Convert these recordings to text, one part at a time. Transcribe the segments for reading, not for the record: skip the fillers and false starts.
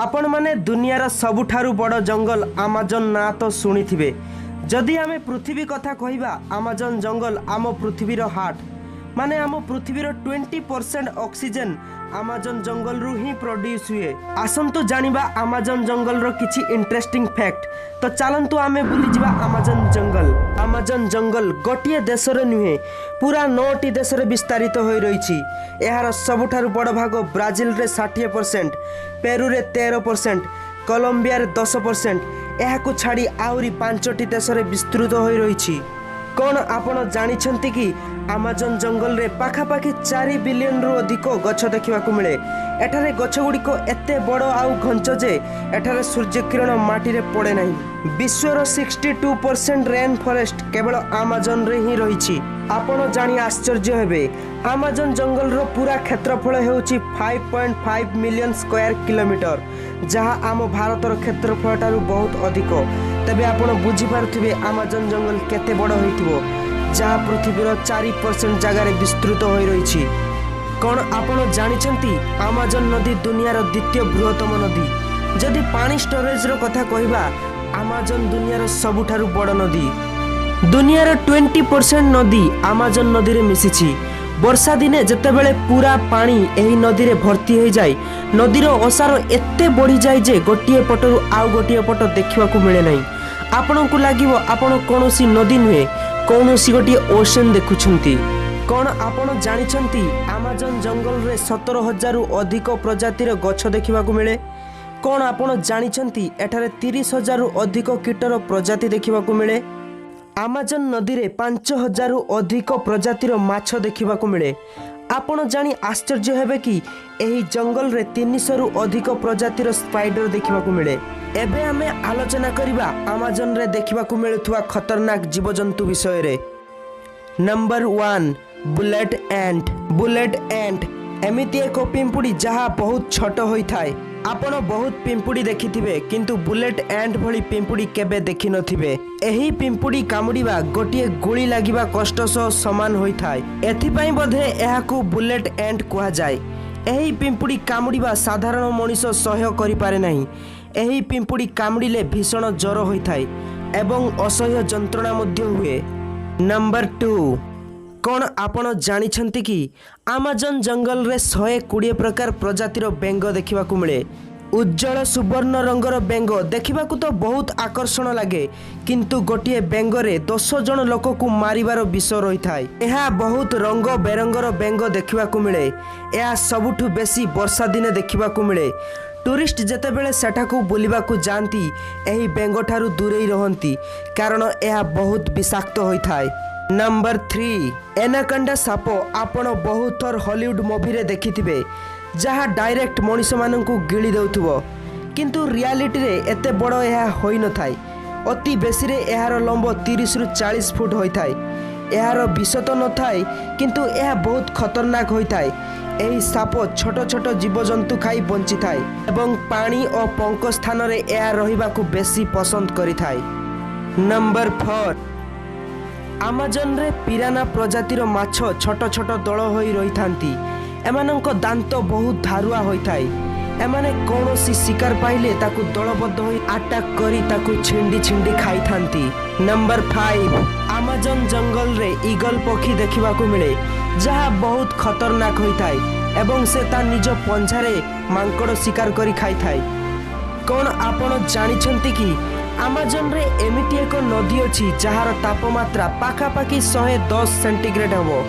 आपण माने दुनियार सबुठारु बड़ जंगल आमाजन ना तो शुणिथिबे। जदि आमे पृथ्वी कथा कहिबा आमाजन जंगल आम पृथ्वीर हार्ट माने आम पृथ्वीर 20% ऑक्सीजन आमाजन जंगल रु ही प्रोड्यूस हुए। आसंतु जानिबा आमाजन जंगल रो किछि इंटरेस्टिंग फैक्ट। तो चलंतु आमे बुली जिबा आमाजन जंगल। आमाजन जंगल गोटिए देश रे नुहे पूरा 9टी देश रे विस्तारित होई रहिछि। एहार सबुठारु बड़ भाग ब्राजिल रे 60%, पेरू रे 13%, कोलंबिया रे 10%, एहाकु छाड़ी आउरी 5टी देश रे विस्तृत होई रहिछि। कौन आपण जानिछंती कि आमाजन जंगल रे पाखापाखि 4 बिलियन रु अधिक गछ देखिबाकू मिले। एठारे गछ गुड़िक एते बड़ आउ घंच जे एठारे सूर्य किरण माटी रे पड़े नहीं। विश्वर 62% रेन फॉरेस्ट केवल आमाजन रे ही रहिछि। आपण जानि आश्चर्य हेबे आमाजन जंगल रो पूरा क्षेत्रफल हेउछि 5.5 मिलियन स्क्वायर किलोमीटर, जहा आम भारतर क्षेत्रफल ठारू बहुत अधिक। तबे आपण बुझी पारुथिबे आमाजन जंगल केते बड़ होइथिबो, जहा पृथ्वीर 4% जगह रे विस्तृत होई रहिछि। कौन आपण जानिछंती आमाजन नदी दुनियार द्वितीय बृहत्तम नदी। जदि पानी स्टोरेज रो कथा कहिबा आमाजन दुनियार सबुठारु बड़ नदी। दुनियार 20% नदी आमाजन नदी रे मिसिछि। वर्षा दिने जेतेबेले पूरा पानी एही नदी रे भर्ती हो जाए, नदीर ओसार एते बढ़ी जाए जे गोटिए पटरु आउ गोटिए पट देखिबाकू मिले नहीं। आपनकू लागिवो आपण कोनोसी नदी नुहे कोनोसी गोटिए ओशन देखुछंती। कौन आपण जानिछंती आमाजन जंगल रे 17,000 रु अधिक प्रजातिर गछ देखिबाकू मिले। कौन आपण जानिछंती एठारे 30,000 रु अधिक कीटर प्रजाति देखिबाकू मिले। आमाजन नदी रे 5,000 रु अधिक प्रजातिर माछ देखिबाकू मिले। आपण जानी आश्चर्य हेबे कि एही जंगल रे 300 रु अधिक प्रजातिर स्पाइडर देखिबाकू मिले। एबे आमे आलोचना करिबा आमाजन रे देखिबाकू मिलुथुवा खतरनाक जीवजंतु विषय रे। नंबर 1 बुलेट एंट। बुलेट एंट एमिति एक पिंपुड़ी जहा बहुत छोट होई थाए। आपण बहुत पिंपुड़ी देखिथिबे किंतु बुलेट एंट भली पिंपुड़ी केबे देखि नथिबे। एही पिंपुड़ी कामुड़ीबा गोटिए गुली लागिबा कष्ट सह समान होई थाए। एथिपई बोधे एहाकू बुलेट एंट कुहा जाय। एही पिंपुड़ी कामुड़ीबा साधारण मनुष्य सहय करि पारे नाही। एही पिंपुड़ी कामुड़ीले भीषण ज्वर होई थाए एवं असह्य जंत्रणा मध्य हुए। नंबर 2 कौन आपण जानिछंती कि आमाजन जंगल रे 120 प्रकार प्रजातिर बेंग देखिबाकू मिले। उज्जवल सुवर्ण रंगर बेंग देखिबाकू तो बहुत आकर्षण लगे, किंतु गोटिए बेंग रे 10 जन लोक को मारिबार विष रही थाए। यह बहुत रंग बेरंगर बेंग देखिबाकू मिले। यह सबुठु बेसी वर्षा दिने देखिबाकू मिले। टूरिस्ट जेतेबेले सेठाकू बुलिबाकू जानती एही बेंग ठारू दूरेई रहंती, कारण यह बहुत विषाक्त होई थाए। नंबर 3 एनाकोंडा साप। आपण बहुत थर हॉलीवुड मूवी रे देखिथिबे, जहा डायरेक्ट मनुष्य माननकू गिली देउथुबो, किंतु रियलिटी रे एते बड़ एहा होई न थाए। अति बेसी रे एहार लंब 30 रु 40 फुट होई थाए। एहार विष तो न थाए, किंतु एहा बहुत खतरनाक होई थाए। एही साप छोट छोट जीवजंतु खाई बंची थाए एवं पानी और पंख स्थान रे एहा रहिबाकू बेसी पसंद करि थाए। नंबर 4 आमाजन रे पिराना प्रजातिर माछ छोट छोट दल होई रही थांती। एमानंको दांत बहुत धारुआ होई थाए। एमाने कोनोसी शिकार पाइले ताकू दलबद्ध होई अटैक करी ताकू छिंडी छिंडी खाई थांती। नंबर 5 आमाजन जंगल रे ईगल पक्षी देखिबाकू मिले, जहा बहुत खतरनाक होई थाए एवं से ता निज पंझारे मांकड़ शिकार करी खाई थाए। कौन आपण जानिछंती कि आमाजन रे एमिति एक नदी अछि जहार तापमात्रा पाखापाखि 110 सेंटीग्रेड हबो।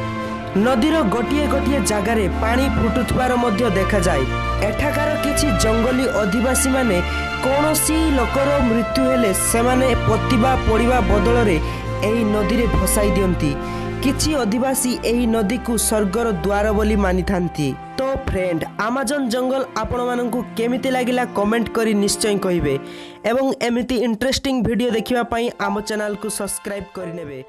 नदीर गोटिए गोटिए जगार पानी फुटुथबार मध्य देखा जाए। एठाकार किछि जंगली आदिवासी माने कोनोसी लोकर मृत्यु हेले सेमाने पतिबा पड़िबा बदल रे एही नदी रे भसाई दियंती। किछि आदिवासी एही नदी को स्वर्गर द्वार बोली मानि थांती। तो फ्रेंड आमाजन जंगल आपण माननकू केमिति लागिला कमेंट करी निश्चय कहिबे एवं एमिति इंटरेस्टिंग वीडियो देखिबा पई आम चैनल को सब्सक्राइब करि नेबे।